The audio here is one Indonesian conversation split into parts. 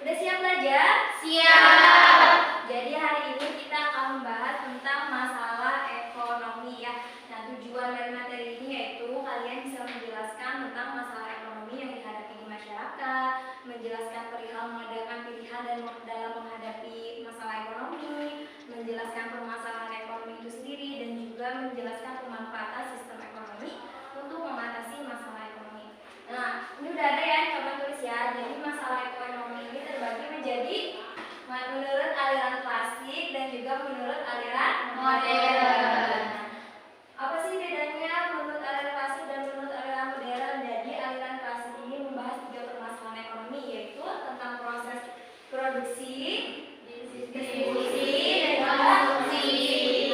Udah siap belajar? Siap. Jadi hari ini kita akan membahas tentang masalah ekonomi ya. Nah, tujuan dari materi ini yaitu kalian bisa menjelaskan tentang masalah ekonomi yang dihadapi di masyarakat, menjelaskan perihal mengadakan pilihan dan dalam menghadapi masalah ekonomi, menjelaskan permasalahan ekonomi itu sendiri, dan juga menjelaskan pemanfaatan sistem ekonomi untuk mengatasi masalah ekonomi. Nah, ini udah ada ya, coba tulis ya. Jadi masalah ekonomi ini terbagi menjadi menurut aliran klasik dan juga menurut aliran modern. Apa sih bedanya menurut aliran klasik dan menurut aliran modern? Jadi aliran klasik ini membahas 3 permasalahan ekonomi, yaitu tentang proses produksi, distribusi, dan juga konsumsi.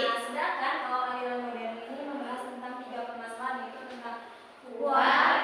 Nah, sedangkan kalau aliran modern ini membahas tentang 3 permasalahan, yaitu tentang what,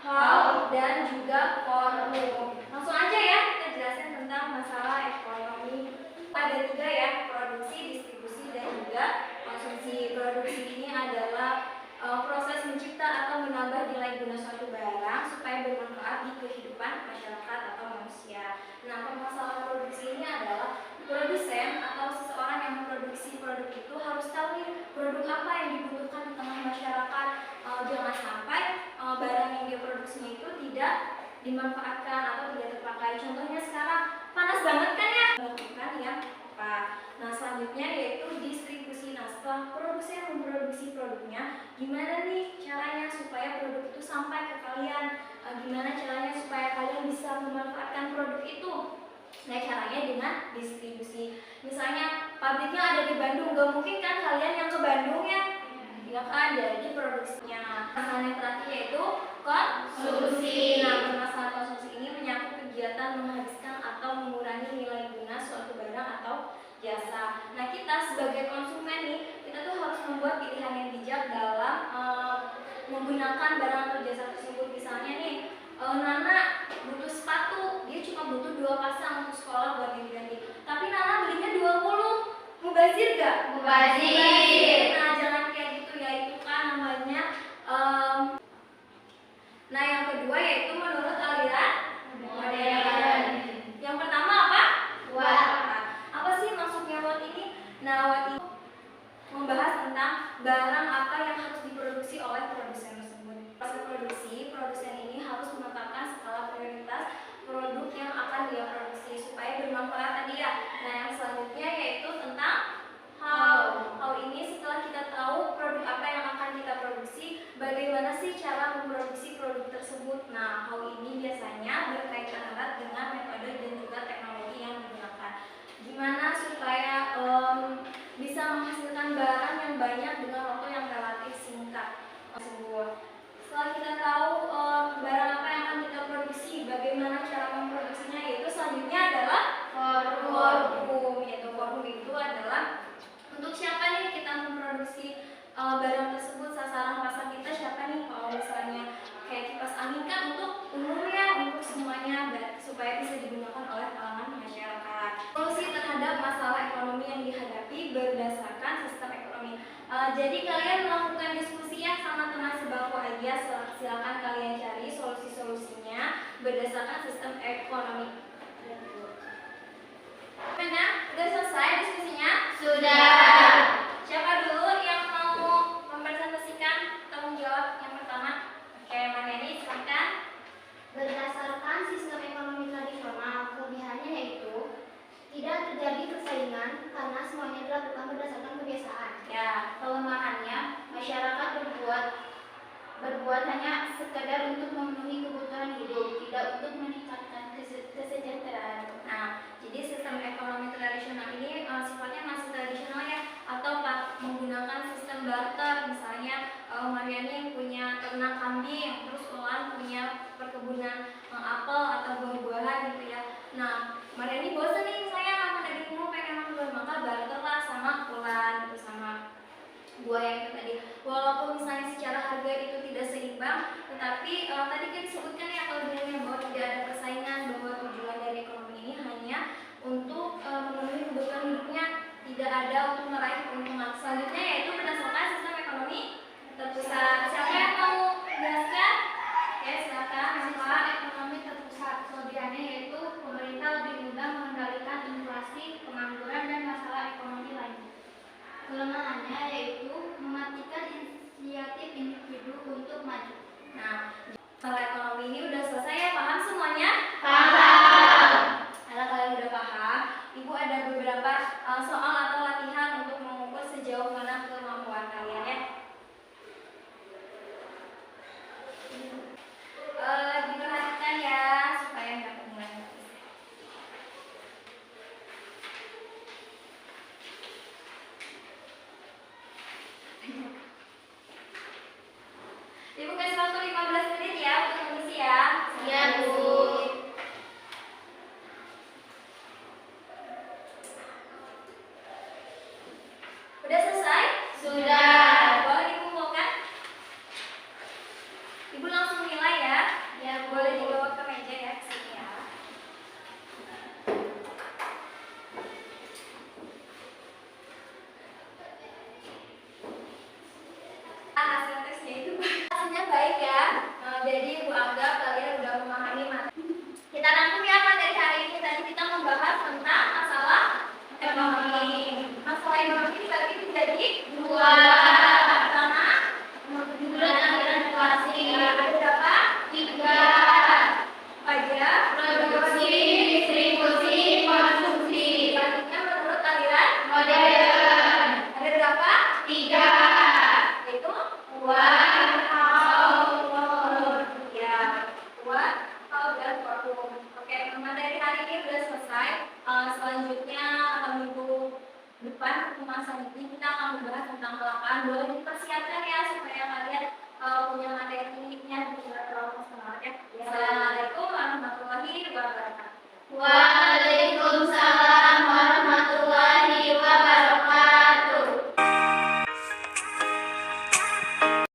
how, dan juga for whom. Langsung aja ya kita jelasin tentang masalah ekonomi. Ada 3 ya, produksi, distribusi, dan juga konsumsi. Produksi ini adalah proses mencipta atau menambah nilai guna suatu barang supaya bermanfaat di kehidupan masyarakat atau manusia. Nah, permasalahan produksi ini adalah produsen atau seseorang yang memproduksi produk itu harus tahu nih produk apa yang dibutuhkan di tengah masyarakat. Jangan sampai barang yang dia produksinya itu tidak dimanfaatkan atau tidak terpakai. Contohnya sekarang panas banget kan ya, melakukan yang apa. Nah, selanjutnya yaitu distribusi. Nah, setelah produsen memproduksi produknya, gimana nih caranya supaya produk itu sampai ke kalian, gimana caranya supaya kalian bisa memanfaatkan produk itu. Nah, caranya dengan distribusi. Misalnya pabriknya ada di Bandung, gak mungkin kan kalian yang ke Bandung ya, ya kan, jadi produksinya. Masalah yang terakhir yaitu konsumsi. Nah, permasalahan konsumsi ini menyangkut kegiatan menghabiskan atau mengurangi nilai guna suatu barang atau jasa. Nah, kita sebagai konsumen nih, kita tuh harus membuat pilihan yang bijak dalam menggunakan barang atau jasa tersebut. Misalnya nih, Nana butuh sepatu, dia cuma butuh 2 pasang untuk sekolah buat ganti-ganti. Tapi Nana belinya 20, mubazir gak? Mubazir. Nah, jangan kayak gitu ya, itu kan namanya Nah, yang kedua yaitu menurut aliran modern. Yang pertama apa? What. Apa sih maksudnya what ini? Nah, what itu membahas tentang barang apa yang harus diproduksi oleh produsen tersebut. Proses produksi, produsen ini harus menetapkan skala prioritas produk yang akan dia produksi supaya bermanfaat tadi ya. Nah, yang selanjutnya yaitu tentang how. How ini setelah kita tahu produk apa yang akan kita produksi, bagaimana sih cara memproduksi produk tersebut. Nah, how ini biasanya berkaitan erat dengan metode dan juga teknologi yang digunakan. Gimana supaya bisa menghasilkan barang yang banyak dengan waktu yang relatif singkat. Setelah kita tahu barang apa yang akan kita produksi, bagaimana cara memproduksinya, yaitu selanjutnya adalah forum. Yaitu forum itu adalah untuk siapa nih kita memproduksi barang tersebut, sasaran pasar kita siapa nih. Kalau misalnya kayak kipas angin kan untuk umum ya, untuk semuanya, supaya bisa digunakan oleh kalangan masyarakat. Solusi terhadap masalah ekonomi yang dihadapi berdasarkan sistem ekonomi. Jadi kalian melakukan diskusi ya sama teman sebangku aja, silakan kalian cari solusi-solusinya berdasarkan sistem ekonomi. Gimana? Udah selesai diskusinya? Sudah. Siapa dulu yang mau mempresentasikan tanggung jawab yang pertama? Oke, Mbak Neni, silakan. Berdasarkan sistem ekonomi tradisional, kelebihannya yaitu tidak terjadi persaingan karena semuanya dilakukan berdasarkan kebiasaan. Ya. Kelemahannya, masyarakat berbuat hanya sekedar untuk memenuhi kebutuhan hidup, tidak untuk meningkatkan kesejahteraan. Nah, jadi sistem ekonomi tradisional ini sifatnya masih tradisional ya, atau menggunakan sistem barter. Misalnya Mariani punya ternak kambing, terus Ulan punya perkebunan apel atau buah-buahan gitu ya. Nah, Mariani bosan nih misalnya makan daging mulu, pengen makan buah, maka barterlah sama Ulan gitu, sama buah yang itu tadi. Walaupun misalnya secara harga itu tidak seimbang, tetapi tadi kan disebutkan ya kelebihannya bahwa tidak ada persaingan, bahwa tujuan dari ekonomi ini hanya untuk memenuhi kebutuhan hidupnya, tidak ada untuk meraih keuntungan. Selanjutnya yaitu berdasarkan sistem ekonomi terpusat. Siapa yang mau menjelaskan? Oke, silakan. Sistem ekonomi terpusat, kelebihannya yaitu pemerintah lebih Masalah ekonomi ini udah selesai ya, paham semuanya? Paham. Kalau kalian udah paham, Ibu ada beberapa soal atau latihan untuk mengukur sejauh mana kemampuan kalian ya. Diperhatikan ya supaya nggak ketinggalan. Ibu kasih waktu 15 menit ya untuk mengisi ya. Iya, Bu. Udah selesai? Sudah. Boleh dikumpulkan? Ibu langsung nilai ya. Ya, Bu. Boleh